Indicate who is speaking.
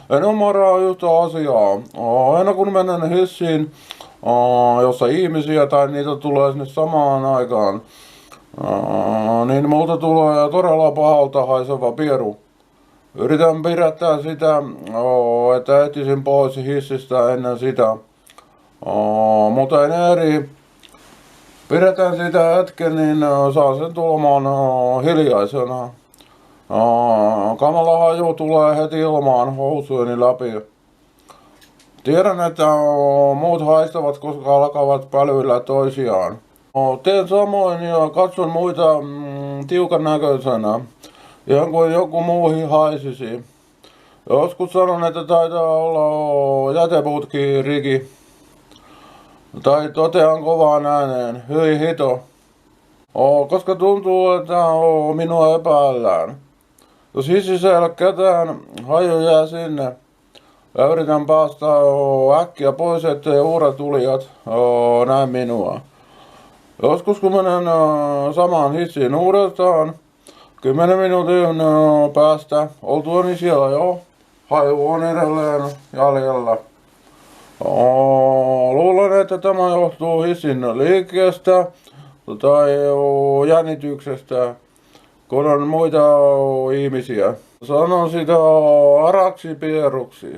Speaker 1: En ymmärrä yhtä asiaa. Aina kun menen hissiin, jossa ihmisiä tai niitä tulee sinne samaan aikaan, niin multa tulee todella pahalta haiseva pieru. Yritän pidättää sitä, että ehtisin pois hissistä ennen sitä. Mutta en eri. Pidetään sitä hetken, niin saa sen tulemaan hiljaisena. Kamala haju tulee heti ilmaan housujeni läpi. Tiedän, että muut haistavat, koska alkavat pälvillä toisiaan. Teen samoin ja katson muita tiukan näköisenä, ihan kuin joku muu haisisi. Joskus sanon, että taitaa olla jäteputki riki. Tai totean kovaan ääneen, hyi hito. Koska tuntuu, että minua epäillään. Jos hississä ei ole ketään, haju jää sinne. Ja yritän päästä äkkiä pois, ettei uudet tulijat näe minua. Joskus kun menen samaan hissiin uudestaan, 10 minuutin päästä oltuani siellä jo, haju on edelleen jäljellä. Luulen, että tämä johtuu hissin liikkeestä tai jännityksestä, kun on muita ihmisiä. Sanon sitä araksi pieruksi.